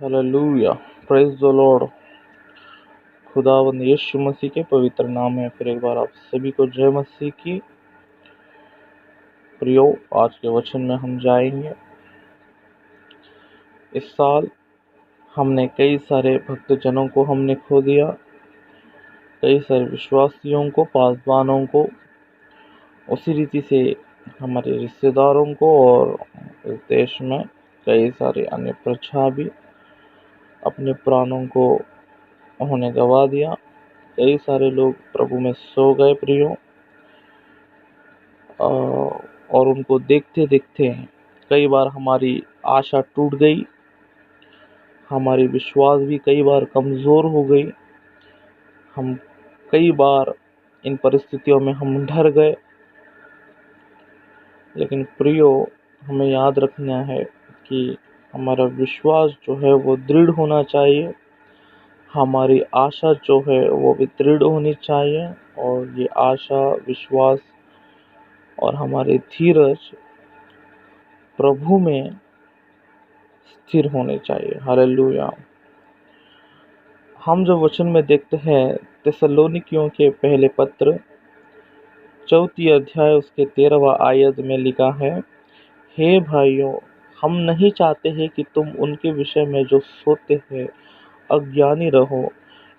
Hallelujah, praise the Lord. खुदावंद यीशु मसीह के पवित्र नाम में फिर एक बार आप सभी को जय मसीह की। प्रियो, आज के वचन में हम जाएंगे। इस साल हमने कई सारे भक्तजनों को हमने खो दिया, कई सारे विश्वासियों को, पासवानों को, उसी रीति से हमारे रिश्तेदारों को, और इस देश में कई सारे अन्य प्रजा भी अपने प्राणों को उन्होंने गवा दिया। कई सारे लोग प्रभु में सो गए प्रियो, और उनको देखते देखते कई बार हमारी आशा टूट गई, हमारी विश्वास भी कई बार कमज़ोर हो गई। हम कई बार इन परिस्थितियों में हम डर गए। लेकिन प्रियो, हमें याद रखना है कि हमारा विश्वास जो है वो दृढ़ होना चाहिए, हमारी आशा जो है वो भी दृढ़ होनी चाहिए, और ये आशा, विश्वास और हमारे धीरज प्रभु में स्थिर होने चाहिए। हालेलुया। हम जो वचन में देखते हैं थिस्सलुनीकियों के पहले पत्र 4 अध्याय उसके 13वां आयत में लिखा है, हे भाइयों, हम नहीं चाहते हैं कि तुम उनके विषय में जो सोते हैं अज्ञानी रहो।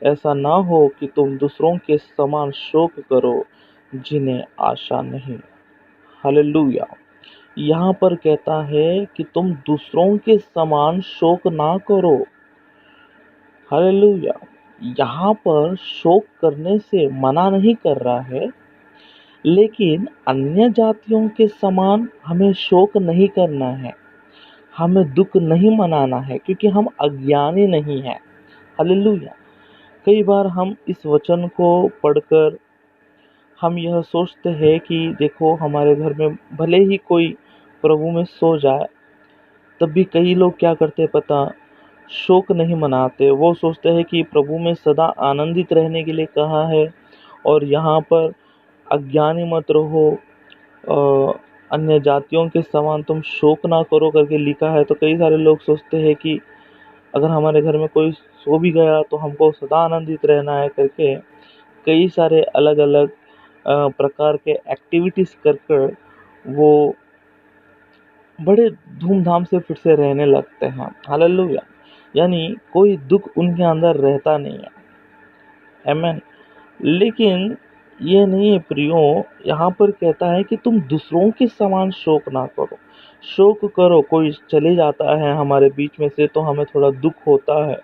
ऐसा ना हो कि तुम दूसरों के समान शोक करो जिन्हें आशा नहीं। हालेलुया। यहाँ पर कहता है कि तुम दूसरों के समान शोक ना करो। हालेलुया। यहाँ पर शोक करने से मना नहीं कर रहा है, लेकिन अन्य जातियों के समान हमें शोक नहीं करना है, हमें दुख नहीं मनाना है, क्योंकि हम अज्ञानी नहीं हैं। हालेलुया। कई बार हम इस वचन को पढ़कर हम यह सोचते हैं कि देखो, हमारे घर में भले ही कोई प्रभु में सो जाए, तब भी कई लोग क्या करते हैं पता, शोक नहीं मनाते। वो सोचते हैं कि प्रभु में सदा आनंदित रहने के लिए कहा है, और यहाँ पर अज्ञानी मत रहो, अन्य जातियों के समान तुम शोक ना करो करके लिखा है। तो कई सारे लोग सोचते हैं कि अगर हमारे घर में कोई सो भी गया तो हमको सदा आनंदित रहना है करके कई सारे अलग अलग प्रकार के एक्टिविटीज कर कर वो बड़े धूमधाम से फिर से रहने लगते हैं। हालेलुया। यानी कोई दुख उनके अंदर रहता नहीं है। आमीन। लेकिन ये नहीं है प्रियो, यहाँ पर कहता है कि तुम दूसरों के समान शोक ना करो। शोक करो, कोई चले जाता है हमारे बीच में से तो हमें थोड़ा दुख होता है,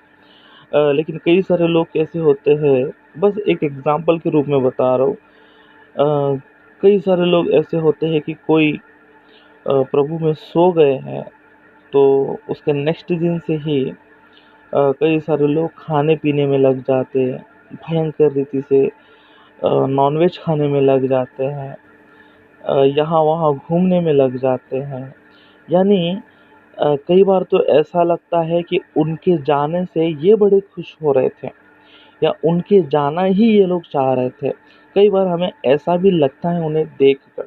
लेकिन कई सारे लोग कैसे होते हैं, बस एक एग्जाम्पल के रूप में बता रहा हूँ। कई सारे लोग ऐसे होते हैं कि कोई प्रभु में सो गए हैं तो उसके नेक्स्ट दिन से ही कई सारे लोग खाने पीने में लग जाते हैं, भयंकर रीति से नॉनवेज खाने में लग जाते हैं, यहाँ वहाँ घूमने में लग जाते हैं। यानी कई बार तो ऐसा लगता है कि उनके जाने से ये बड़े खुश हो रहे थे, या उनके जाना ही ये लोग चाह रहे थे। कई बार हमें ऐसा भी लगता है उन्हें देखकर।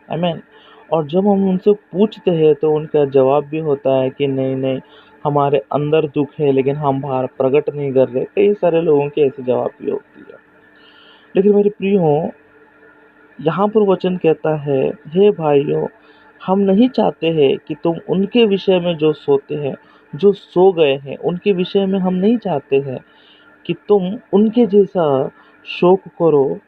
आमीन। और जब हम उनसे पूछते हैं तो उनका जवाब भी होता है कि नहीं नहीं, हमारे अंदर दुख है लेकिन हम बाहर प्रकट नहीं कर रहे। कई सारे लोगों के ऐसे जवाब भी होती है। लेकिन मेरे प्रियो, यहाँ पर वचन कहता है, हे भाइयों, हम नहीं चाहते हैं कि तुम उनके विषय में जो सोते हैं, जो सो गए हैं, उनके विषय में हम नहीं चाहते हैं कि तुम उनके जैसा शोक करो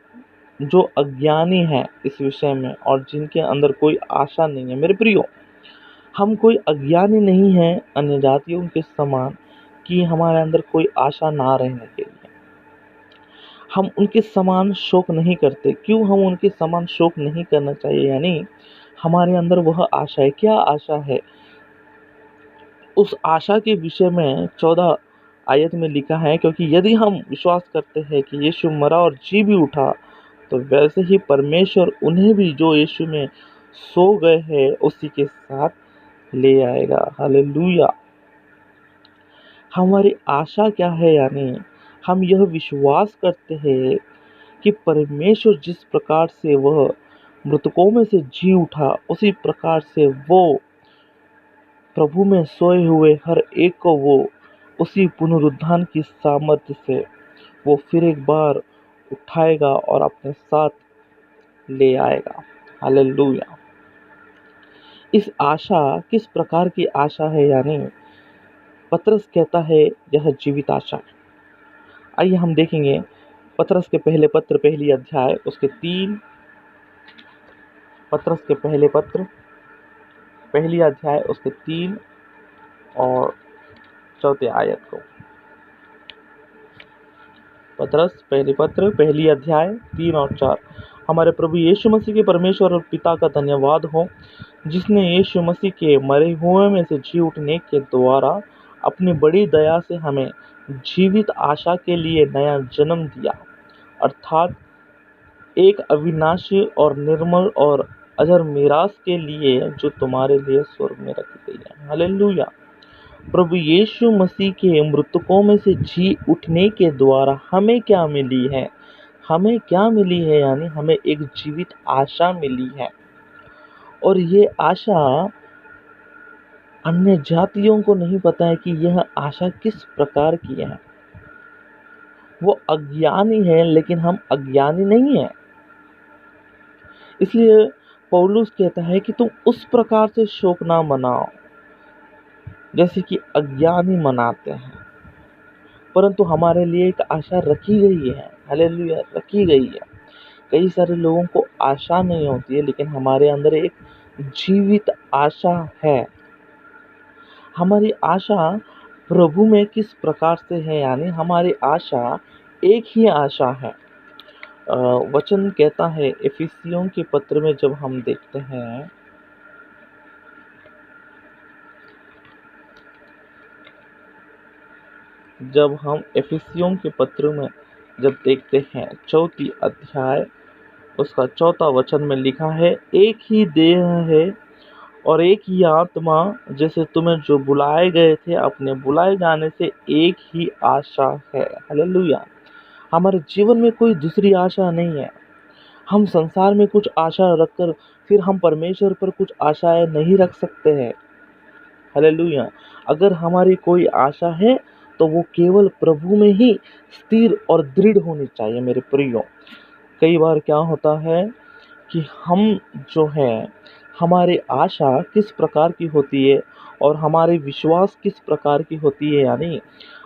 जो अज्ञानी है इस विषय में, और जिनके अंदर कोई आशा नहीं है। मेरे प्रियो, हम कोई अज्ञानी नहीं है अन्य जातियों के समान कि हमारे अंदर कोई आशा ना रहने के लिए हम उनके समान शोक नहीं करते। क्यों हम उनके समान शोक नहीं करना चाहिए? यानी हमारे अंदर वह आशा है। क्या आशा है? उस आशा के विषय में 14 आयत में लिखा है, क्योंकि यदि हम विश्वास करते हैं कि यीशु मरा और जी भी उठा, तो वैसे ही परमेश्वर उन्हें भी जो यीशु में सो गए हैं उसी के साथ ले आएगा। हालेलुया। हमारी आशा क्या है? यानी हम यह विश्वास करते हैं कि परमेश्वर जिस प्रकार से वह मृतकों में से जी उठा, उसी प्रकार से वो प्रभु में सोए हुए हर एक को वो उसी पुनरुत्थान की सामर्थ्य से वो फिर एक बार उठाएगा और अपने साथ ले आएगा। हालेलुया। इस आशा किस प्रकार की आशा है, यानी पतरस कहता है यह जीवित आशा है। आइए हम देखेंगे पतरस के पहले पत्र पहली अध्याय उसके 3, पतरस के पहले पत्र पहली अध्याय उसके 3 और 4 आयत को। पतरस पहले पत्र पहली अध्याय 3 और 4। हमारे प्रभु यीशु मसीह के परमेश्वर और पिता का धन्यवाद हो, जिसने यीशु मसीह के मरे हुए में से जी उठने के द्वारा अपनी बड़ी दया से हमें जीवित आशा के लिए नया जन्म दिया, अर्थात एक अविनाशी और निर्मल और अजर मीरास के लिए जो तुम्हारे लिए स्वर्ग में रखी गई है। हालेलुया। प्रभु यीशु मसीह के मृतकों में से जी उठने के द्वारा हमें क्या मिली है? हमें क्या मिली है? यानी हमें एक जीवित आशा मिली है। और ये आशा अन्य जातियों को नहीं पता है कि यह आशा किस प्रकार की है। वो अज्ञानी है, लेकिन हम अज्ञानी नहीं हैं। इसलिए पौलुस कहता है कि तुम उस प्रकार से शोक ना मनाओ जैसे कि अज्ञानी मनाते हैं, परंतु हमारे लिए एक आशा रखी गई है। हालेलुया, रखी गई है। कई सारे लोगों को आशा नहीं होती है, लेकिन हमारे अंदर एक जीवित आशा है। हमारी आशा प्रभु में किस प्रकार से है, यानी हमारी आशा एक ही आशा है। वचन कहता है इफिसियों के पत्र में, जब हम देखते हैं जब हम इफिसियों के पत्र में जब देखते हैं 4 अध्याय उसका 4 वचन में लिखा है, एक ही देह है और एक ही आत्मा, जैसे तुम्हें जो बुलाए गए थे अपने बुलाए जाने से एक ही आशा है। हालेलुया। हमारे जीवन में कोई दूसरी आशा नहीं है। हम संसार में कुछ आशा रखकर फिर हम परमेश्वर पर कुछ आशाएं नहीं रख सकते हैं। हालेलुया। अगर हमारी कोई आशा है तो वो केवल प्रभु में ही स्थिर और दृढ़ होनी चाहिए। मेरे प्रियो, कई बार क्या होता है कि हम जो है, हमारी आशा किस प्रकार की होती है और हमारे विश्वास किस प्रकार की होती है। यानी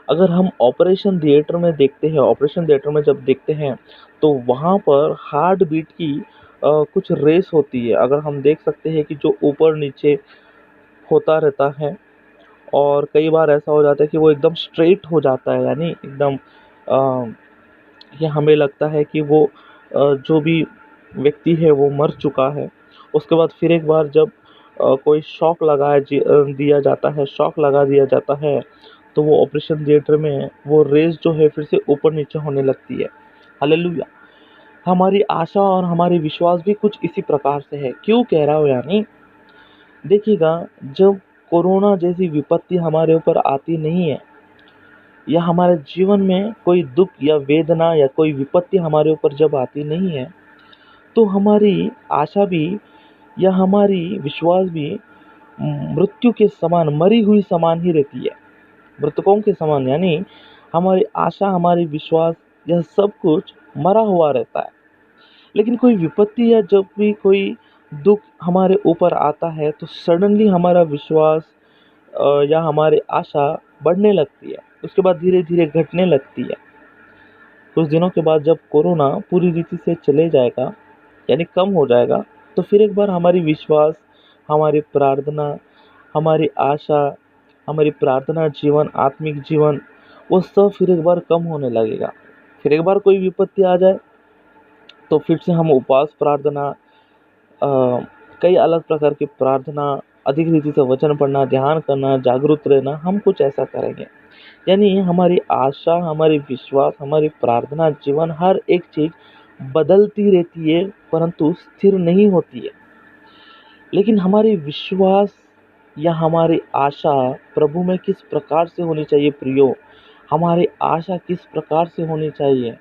अगर हम ऑपरेशन थिएटर में देखते हैं, ऑपरेशन थिएटर में जब देखते हैं तो वहाँ पर हार्ट बीट की कुछ रेस होती है। अगर हम देख सकते हैं कि जो ऊपर नीचे होता रहता है, और कई बार ऐसा हो जाता है कि वो एकदम स्ट्रेट हो जाता है, यानी एकदम ये हमें लगता है कि वो जो भी व्यक्ति है वो मर चुका है। उसके बाद फिर एक बार जब कोई दिया जाता है, शॉक लगा दिया जाता है, तो वो ऑपरेशन थिएटर में वो रेस जो है फिर से ऊपर नीचे होने लगती है। हालेलुया। हमारी आशा और हमारी विश्वास भी कुछ इसी प्रकार से है। क्यों कह रहा हूँ, यानी देखिएगा, जब कोरोना जैसी विपत्ति हमारे ऊपर आती नहीं है, या हमारे जीवन में कोई दुख या वेदना या कोई विपत्ति हमारे ऊपर जब आती नहीं है, तो हमारी आशा भी या हमारी विश्वास भी मृत्यु के समान, मरी हुई समान ही रहती है, मृतकों के समान। यानी हमारी आशा, हमारी विश्वास, यह सब कुछ मरा हुआ रहता है। लेकिन कोई विपत्ति या जब भी कोई दुख हमारे ऊपर आता है, तो सडनली हमारा विश्वास या हमारी आशा बढ़ने लगती है, उसके बाद धीरे धीरे घटने लगती है। कुछ दिनों के बाद जब कोरोना पूरी रीति से चले जाएगा, यानी कम हो जाएगा, तो फिर एक बार हमारी विश्वास, हमारी प्रार्थना, हमारी आशा, हमारी प्रार्थना जीवन, आत्मिक जीवन, वो सब फिर एक बार कम होने लगेगा। फिर एक बार कोई विपत्ति आ जाए तो फिर से हम उपवास प्रार्थना, कई अलग प्रकार की प्रार्थना, अधिक रीति से वचन पढ़ना, ध्यान करना, जागरूक रहना, हम कुछ ऐसा करेंगे। यानी हमारी आशा, हमारी विश्वास, हमारी प्रार्थना जीवन, हर एक चीज बदलती रहती है, परंतु स्थिर नहीं होती है। लेकिन हमारी विश्वास या हमारी आशा प्रभु में किस प्रकार से होनी चाहिए प्रियो? हमारी आशा किस प्रकार से होनी चाहिए?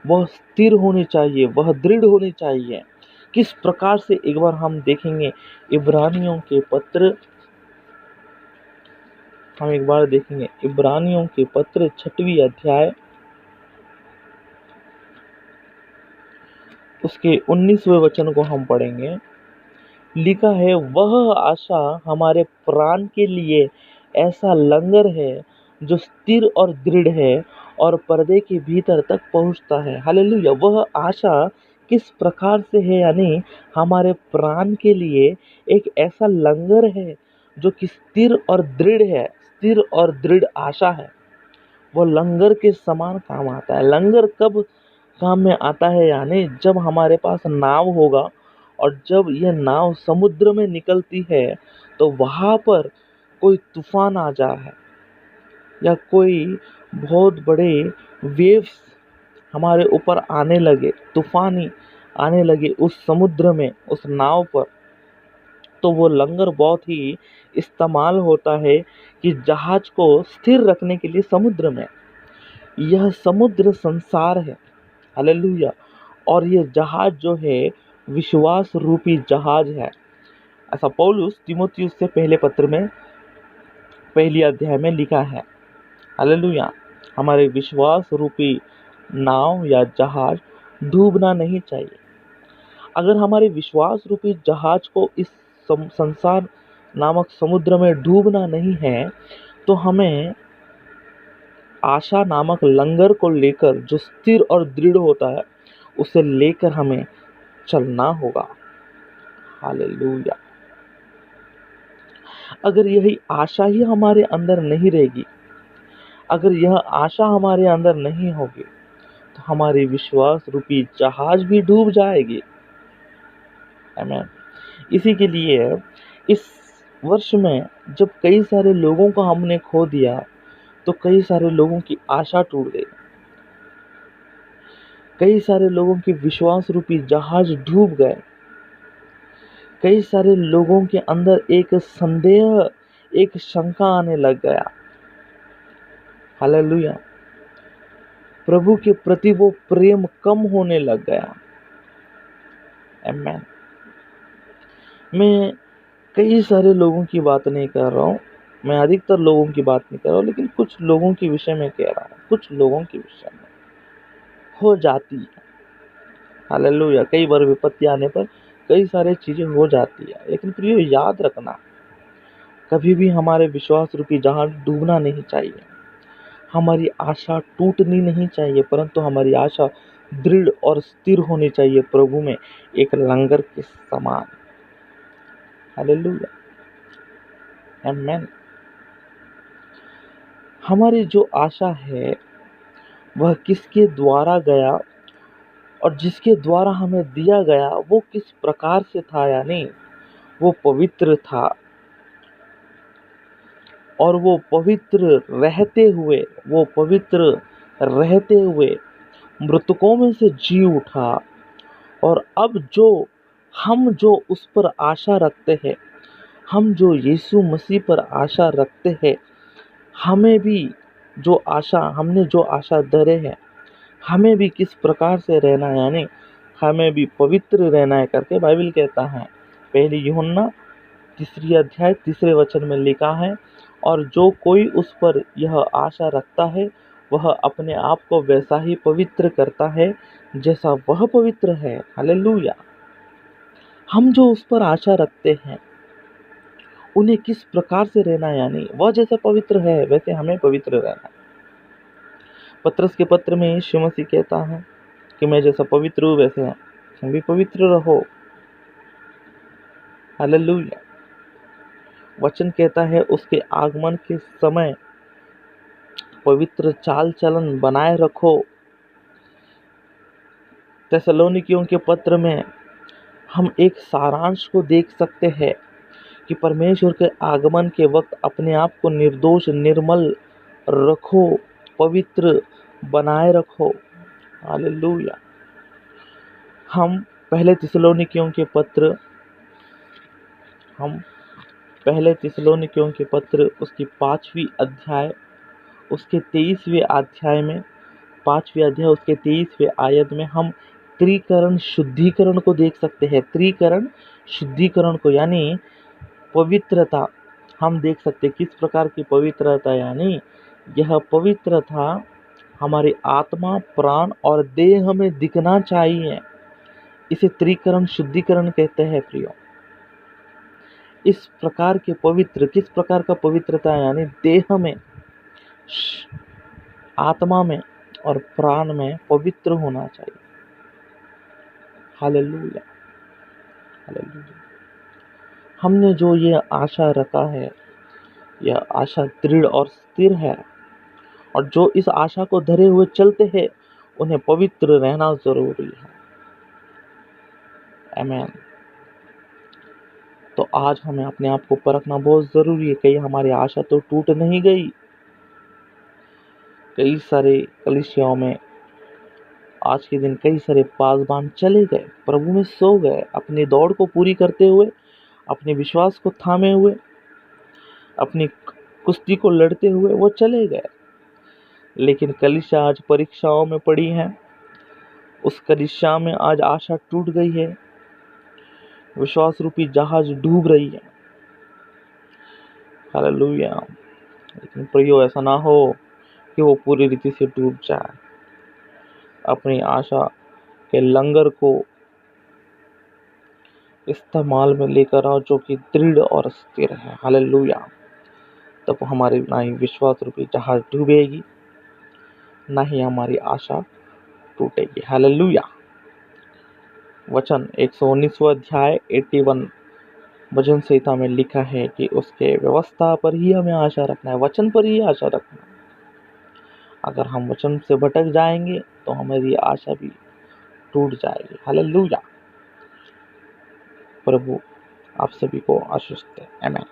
वह स्थिर होनी चाहिए, वह दृढ़ होनी चाहिए। किस प्रकार से, एक बार हम देखेंगे इब्रानियों के पत्र हम एक बार देखेंगे इब्रानियों के पत्र 6वीं अध्याय उसके 19वें वचन को हम पढ़ेंगे। लिखा है, वह आशा हमारे प्राण के लिए ऐसा लंगर है जो स्थिर और दृढ़ है और पर्दे के भीतर तक पहुंचता है। हालेलुया। वह आशा किस प्रकार से है, यानी हमारे प्राण के लिए एक ऐसा लंगर है जो कि स्थिर और दृढ़ है। स्थिर और दृढ़ आशा है, वो लंगर के समान काम आता है। लंगर कब काम में आता है, यानी जब हमारे पास नाव होगा और जब यह नाव समुद्र में निकलती है तो वहां पर कोई तूफान आ जाए या कोई बहुत बड़े वेव्स हमारे ऊपर आने लगे, तूफानी आने लगे उस समुद्र में, उस नाव पर, तो वो लंगर बहुत ही इस्तेमाल होता है कि जहाज को स्थिर रखने के लिए समुद्र में। यह समुद्र संसार है। हालेलुया। और ये जहाज जो है विश्वास रूपी जहाज है। ऐसा पौलुस तीमुथियुस से पहले पत्र में पहली अध्याय में लिखा है। हालेलुया। हमारे विश्वास रूपी नाव या जहाज डूबना नहीं चाहिए। अगर हमारे विश्वास रूपी जहाज को इस संसार नामक समुद्र में डूबना नहीं है तो हमें आशा नामक लंगर को लेकर, जो स्थिर और दृढ़ होता है, उसे लेकर हमें चलना होगा। हालेलुया। अगर यही आशा ही हमारे अंदर नहीं रहेगी, अगर यह आशा हमारे अंदर नहीं होगी, तो हमारी विश्वास रूपी जहाज भी डूब जाएगी। आमीन। इसी के लिए इस वर्ष में जब कई सारे लोगों को हमने खो दिया तो कई सारे लोगों की आशा टूट गई, कई सारे लोगों के विश्वास रूपी जहाज डूब गए, कई सारे लोगों के अंदर एक संदेह, एक शंका आने लग गया। हालेलुया। प्रभु के प्रति वो प्रेम कम होने लग गया। आमीन। मैं कई सारे लोगों की बात नहीं कर रहा हूँ, मैं अधिकतर लोगों की बात नहीं कर रहा हूँ, लेकिन कुछ लोगों के विषय में कह रहा हूँ। कुछ लोगों के विषय में हो जाती है। हालेलुया। कई बार विपत्ति आने पर कई सारी चीजें हो जाती है, लेकिन प्रियो याद रखना, कभी भी हमारे विश्वास रूपी जहाज डूबना नहीं चाहिए। हमारी आशा टूटनी नहीं चाहिए, परंतु हमारी आशा दृढ़ और स्थिर होनी चाहिए प्रभु में, एक लंगर के समान। हालेलुया। आमीन। हमारी जो आशा है वह किसके द्वारा गया और जिसके द्वारा हमें दिया गया वो किस प्रकार से था, यानी वो पवित्र था और वो पवित्र रहते हुए मृतकों में से जी उठा। और अब हम जो उस पर आशा रखते हैं, हम जो यीशु मसीह पर आशा रखते हैं, हमने जो आशा धरे है, हमें भी किस प्रकार से रहना है, यानी हमें भी पवित्र रहना है करके बाइबल कहता है। पहली यूहन्ना 3 अध्याय 3 वचन में लिखा है, और जो कोई उस पर यह आशा रखता है वह अपने आप को वैसा ही पवित्र करता है जैसा वह पवित्र है। हालेलुया। हम जो उस पर आशा रखते हैं उन्हें किस प्रकार से रहना है, यानी वह जैसा पवित्र है वैसे हमें पवित्र रहना है। पत्रस के पत्र में यीशु मसीह कहता है कि मैं जैसा पवित्र हूँ वैसे तुम भी पवित्र रहो। हालेलुया। वचन कहता है उसके आगमन के समय पवित्र चाल चलन बनाए रखो। थिस्सलुनीकियों के पत्र में हम एक सारांश को देख सकते हैं कि परमेश्वर के आगमन के वक्त अपने आप को निर्दोष, निर्मल रखो, पवित्र बनाए रखो। हालेलुया। हम पहले थिस्सलुनीकियों के पत्र उसकी 5वीं अध्याय उसके 23वें अध्याय में 5वीं अध्याय उसके 23वें आयत में हम त्रिकरण शुद्धिकरण को देख सकते हैं। त्रिकरण शुद्धिकरण को, यानी पवित्रता, हम देख सकते किस प्रकार की पवित्रता, यानी यह पवित्रता हमारी आत्मा, प्राण और देह में दिखना चाहिए। इसे त्रिकरण शुद्धिकरण कहते हैं प्रियो। इस प्रकार के पवित्र, किस प्रकार का पवित्रता, यानी देह में, आत्मा में और प्राण में पवित्र होना चाहिए। Hallelujah, hallelujah. हमने जो ये आशा रखा है, यह आशा दृढ़ और स्थिर है, और जो इस आशा को धरे हुए चलते हैं उन्हें पवित्र रहना जरूरी है। आमीन। तो आज हमें अपने आप को परखना बहुत जरूरी है, कहीं हमारी आशा तो टूट नहीं गई। कई सारे कलीसियाओं में आज के दिन कई सारे पासबान चले गए, प्रभु में सो गए, अपनी दौड़ को पूरी करते हुए, अपने विश्वास को थामे हुए, अपनी कुश्ती को लड़ते हुए वो चले गए। लेकिन कलीसिया आज परीक्षाओं में पड़ी है, उस कलीसिया में आज आशा टूट गई है, विश्वास रूपी जहाज डूब रही है। हालेलुया। लेकिन प्रियो, ऐसा ना हो कि वो पूरी रीति से डूब जाए। अपनी आशा के लंगर को इस्तेमाल में लेकर आओ, जो कि दृढ़ और स्थिर है। हालेलुया। तब हमारी ना ही विश्वास रूपी जहाज डूबेगी, ना ही हमारी आशा टूटेगी। हालेलुया। वचन 119वां अध्याय 81 भजन संहिता में लिखा है कि उसके व्यवस्था पर ही हमें आशा रखना है, वचन पर ही आशा रखना है। अगर हम वचन से भटक जाएंगे तो हमारी आशा भी टूट जाएगी। हालेलुया। प्रभु आप सभी को आशीष दे। आमीन।